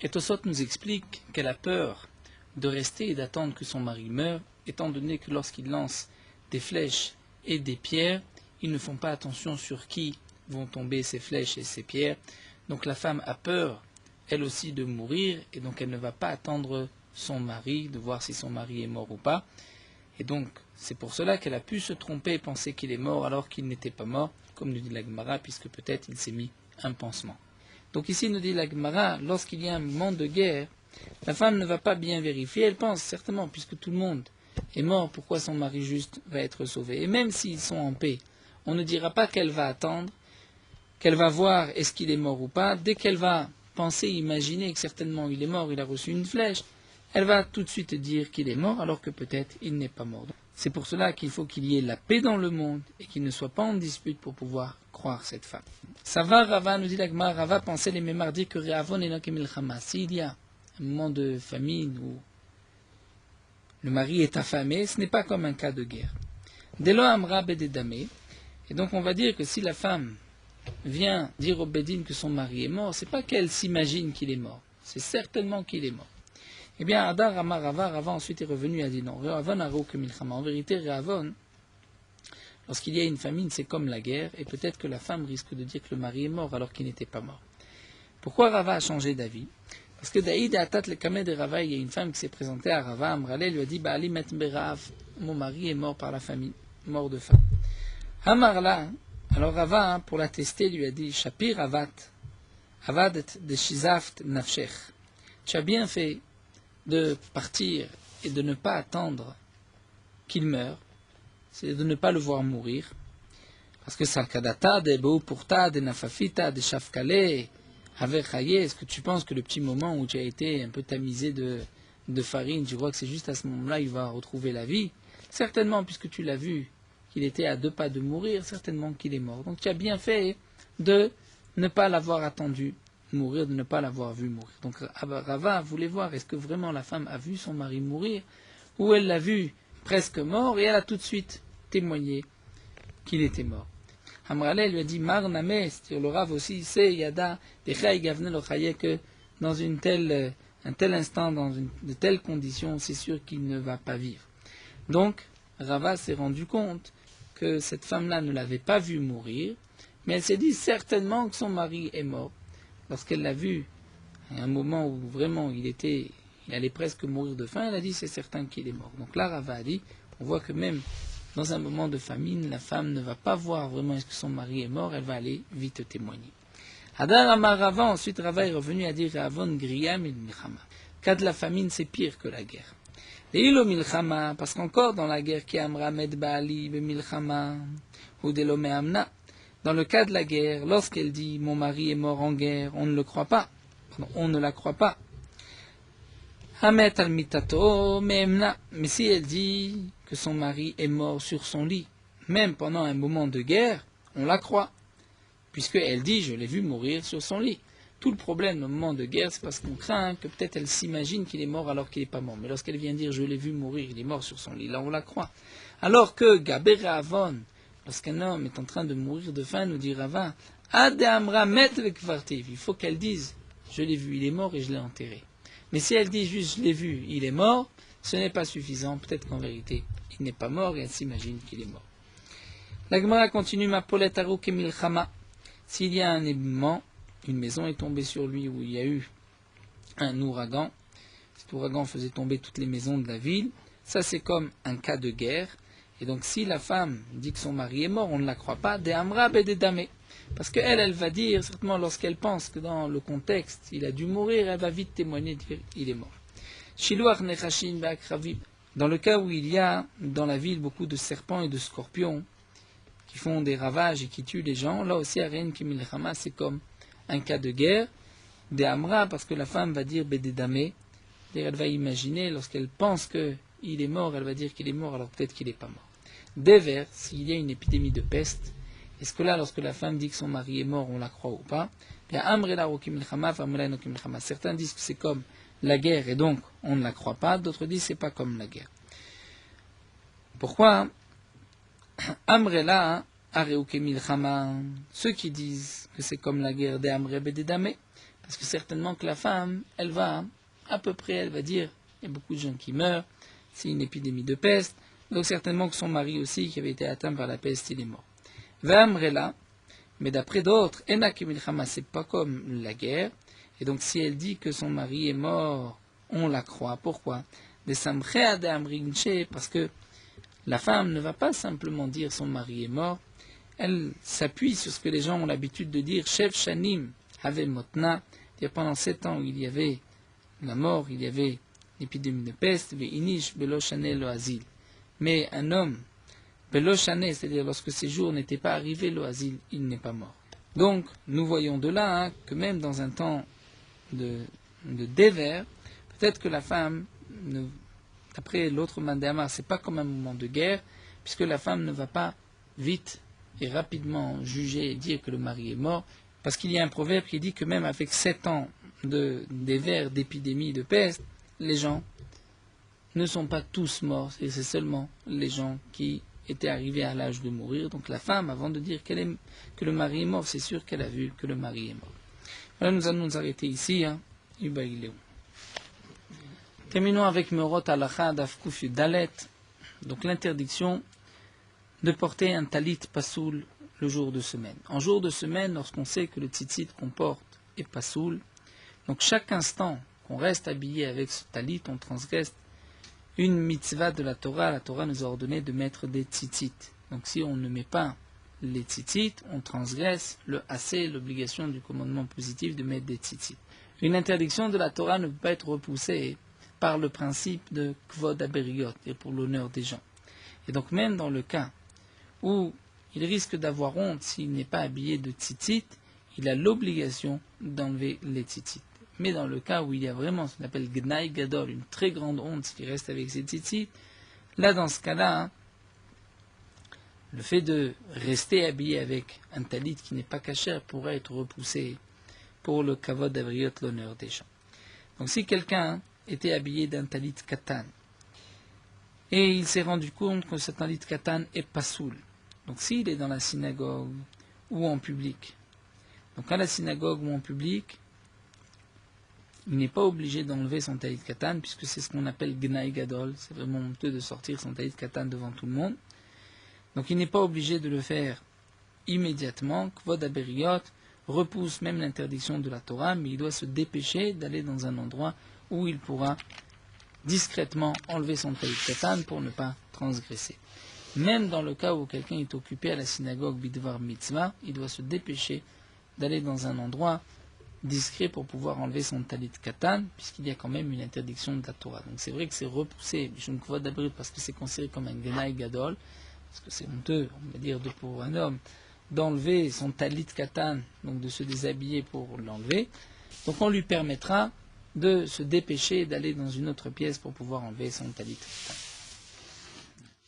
Et Tosot nous explique qu'elle a peur de rester et d'attendre que son mari meure, étant donné que lorsqu'ils lancent des flèches et des pierres, ils ne font pas attention sur qui vont tomber ces flèches et ces pierres. Donc la femme a peur, elle aussi, de mourir, et donc elle ne va pas attendre son mari, de voir si son mari est mort ou pas. Et donc, c'est pour cela qu'elle a pu se tromper et penser qu'il est mort alors qu'il n'était pas mort, comme nous dit la Gemara, puisque peut-être il s'est mis un pansement. Donc ici, nous dit la Gemara, lorsqu'il y a un moment de guerre, la femme ne va pas bien vérifier, elle pense certainement, puisque tout le monde est mort, pourquoi son mari juste va être sauvé? Et même s'ils sont en paix, on ne dira pas qu'elle va attendre, qu'elle va voir est-ce qu'il est mort ou pas. Dès qu'elle va penser, imaginer que certainement il est mort, il a reçu une flèche, elle va tout de suite dire qu'il est mort, alors que peut-être il n'est pas mort. C'est pour cela qu'il faut qu'il y ait la paix dans le monde et qu'il ne soit pas en dispute pour pouvoir croire cette femme. Sava Rava, nous dit la Gemara, Rava pensait les mêmes dire que Re'avon enoke milchama. S'il y a un moment de famine où le mari est affamé, ce n'est pas comme un cas de guerre. Delo amra bededame. Et donc on va dire que si la femme vient dire au Bedin que son mari est mort, c'est pas qu'elle s'imagine qu'il est mort, c'est certainement qu'il est mort. Eh bien, Adar Amar Rava, Rava ensuite est revenu et a dit non, Re'avon arouk milchama. En vérité, Re'avon, lorsqu'il y a une famine, c'est comme la guerre, et peut-être que la femme risque de dire que le mari est mort alors qu'il n'était pas mort. Pourquoi Rava a changé d'avis? Parce que Daïd Atat le Kameh de Rava, il y a une femme qui s'est présentée à Rava, Amrale lui a dit Ba'ali met berav, mon mari est mort par la famine, mort de faim. Amarla, alors Rava, pour la tester, lui a dit Shapir Avat, Avadet de Shizaft Nafshech. Tu as bien fait de partir et de ne pas attendre qu'il meure, c'est de ne pas le voir mourir, parce que Salkadata, de Beupurta, de Nafafita, de Shafkale, avec Chaye, est-ce que tu penses que le petit moment où tu as été un peu tamisé de de farine, tu crois que c'est juste à ce moment-là il va retrouver la vie? Certainement, puisque tu l'as vu qu'il était à 2 pas de mourir, certainement qu'il est mort. Donc tu as bien fait de ne pas l'avoir attendu mourir, de ne pas l'avoir vu mourir. Donc Rava voulait voir, est-ce que vraiment la femme a vu son mari mourir, ou elle l'a vu presque mort, et elle a tout de suite témoigné qu'il était mort. Amraleh lui a dit, Mar Names, le Rav aussi sait, Yada, que dans un tel instant, dans de telles conditions, c'est sûr qu'il ne va pas vivre. Donc, Rava s'est rendu compte que cette femme-là ne l'avait pas vu mourir, mais elle s'est dit certainement que son mari est mort. Lorsqu'elle l'a vu, à un moment où vraiment il allait presque mourir de faim, elle a dit c'est certain qu'il est mort. Donc là, Rava a dit, on voit que même dans un moment de famine, la femme ne va pas voir vraiment est-ce que son mari est mort, elle va aller vite témoigner. Hadar Amar Rava, ensuite Rava est revenu à dire Avon Griyam il Milchama. Cas de la famine, c'est pire que la guerre. Et il Milchama, parce qu'encore dans la guerre qui Amra Med Baali be Milchama, ou Delome Amna, dans le cas de la guerre, lorsqu'elle dit mon mari est mort en guerre, on ne le croit pas. On ne la croit pas. Hamet al mitato me'emna. Mais si elle dit que son mari est mort sur son lit, même pendant un moment de guerre, on la croit. Puisqu'elle dit je l'ai vu mourir sur son lit. Tout le problème au moment de guerre, c'est parce qu'on craint que peut-être elle s'imagine qu'il est mort alors qu'il n'est pas mort. Mais lorsqu'elle vient dire je l'ai vu mourir, il est mort sur son lit, là on la croit. Alors que Gaber Avon, lorsqu'un homme est en train de mourir de faim, nous dit Rava, il faut qu'elle dise je l'ai vu, il est mort et je l'ai enterré. Mais si elle dit juste je l'ai vu, il est mort, ce n'est pas suffisant. Peut-être qu'en vérité, il n'est pas mort et elle s'imagine qu'il est mort. La Gemara continue, ma polette arouk milchama. S'il y a un éboulement, une maison est tombée sur lui où il y a eu un ouragan, cet ouragan faisait tomber toutes les maisons de la ville, ça c'est comme un cas de guerre. Et donc si la femme dit que son mari est mort, on ne la croit pas, de amra de damé. Parce qu'elle va dire, certainement lorsqu'elle pense que dans le contexte, il a dû mourir, elle va vite témoigner, dire il est mort. Shiluach nechashin ba'akravim. Dans le cas où il y a dans la ville beaucoup de serpents et de scorpions qui font des ravages et qui tuent les gens, là aussi, Aren Kimilchama, c'est comme un cas de guerre, de amra, parce que la femme va dire bededamé, elle va imaginer, lorsqu'elle pense qu'il est mort, elle va dire qu'il est mort, alors peut-être qu'il n'est pas mort. Dever, s'il y a une épidémie de peste, est-ce que là, lorsque la femme dit que son mari est mort, on la croit ou pas? Certains disent que c'est comme la guerre et donc on ne la croit pas, d'autres disent que ce n'est pas comme la guerre. Pourquoi? Amrela, Areuke Milchama, ceux qui disent que c'est comme la guerre des Amre Bededame, parce que certainement que la femme, elle va, à peu près, elle va dire, il y a beaucoup de gens qui meurent, c'est une épidémie de peste, donc certainement que son mari aussi, qui avait été atteint par la peste, il est mort. Amrela, mais d'après d'autres, Enak Milchama, c'est pas comme la guerre, et donc si elle dit que son mari est mort, on la croit. Pourquoi? Parce que la femme ne va pas simplement dire son mari est mort, elle s'appuie sur ce que les gens ont l'habitude de dire, Chef Shanim Havel Motna, pendant 7 ans où il y avait la mort, il y avait l'épidémie de peste, Ve'inish Belo Chanel Lo Azil. Mais un homme, Belo Chanel, c'est-à-dire lorsque ses jours n'étaient pas arrivés, Lo Azil, il n'est pas mort. Donc, nous voyons de là que même dans un temps de dévers, peut-être que la femme, d'après l'autre Mandéamar, c'est pas comme un moment de guerre, puisque la femme ne va pas vite et rapidement juger et dire que le mari est mort, parce qu'il y a un proverbe qui dit que même avec 7 ans de dévers, d'épidémie, de peste, les gens ne sont pas tous morts, et c'est seulement les gens qui étaient arrivés à l'âge de mourir. Donc la femme, avant de dire que le mari est mort, c'est sûr qu'elle a vu que le mari est mort. Voilà, nous allons nous arrêter ici. Terminons avec Meorot Halacha d'Afkuf Dalet, donc l'interdiction de porter un talit pasoul le jour de semaine. En jour de semaine, lorsqu'on sait que le tzitzit qu'on porte est pasoul, donc chaque instant qu'on reste habillé avec ce talit, on transgresse une mitzvah de la Torah nous a ordonné de mettre des tzitzit. Donc si on ne met pas les tzitzit, on transgresse le assez, l'obligation du commandement positif de mettre des tzitzit. Une interdiction de la Torah ne peut pas être repoussée par le principe de kvod aberiot, et pour l'honneur des gens. Et donc même dans le cas où il risque d'avoir honte s'il n'est pas habillé de tzitzit, il a l'obligation d'enlever les tzitzit. Mais dans le cas où il y a vraiment ce qu'on appelle Gnaï Gadol, une très grande honte qui reste avec ses tzitzit, là dans ce cas-là, le fait de rester habillé avec un talit qui n'est pas cachère pourrait être repoussé pour le kavod d'avriyot, l'honneur des gens. Donc si quelqu'un était habillé d'un talit katan, et il s'est rendu compte que ce talit katan est pasoul, donc s'il est dans la synagogue ou en public, donc à la synagogue ou en public, il n'est pas obligé d'enlever son talit katan, puisque c'est ce qu'on appelle gnaï gadol, c'est vraiment honteux de sortir son talit katan devant tout le monde. Donc il n'est pas obligé de le faire immédiatement. Kvod Aberiot repousse même l'interdiction de la Torah, mais il doit se dépêcher d'aller dans un endroit où il pourra discrètement enlever son talit katan pour ne pas transgresser. Même dans le cas où quelqu'un est occupé à la synagogue bidvar mitzvah, il doit se dépêcher d'aller dans un endroit discret pour pouvoir enlever son talit katan, puisqu'il y a quand même une interdiction de la Torah. Donc c'est vrai que c'est repoussé, Kvod Aberiot, parce que c'est considéré comme un Gnaï Gadol, parce que c'est honteux, on va dire, pour un homme, d'enlever son talit katan, donc de se déshabiller pour l'enlever. Donc on lui permettra de se dépêcher d'aller dans une autre pièce pour pouvoir enlever son talit katan.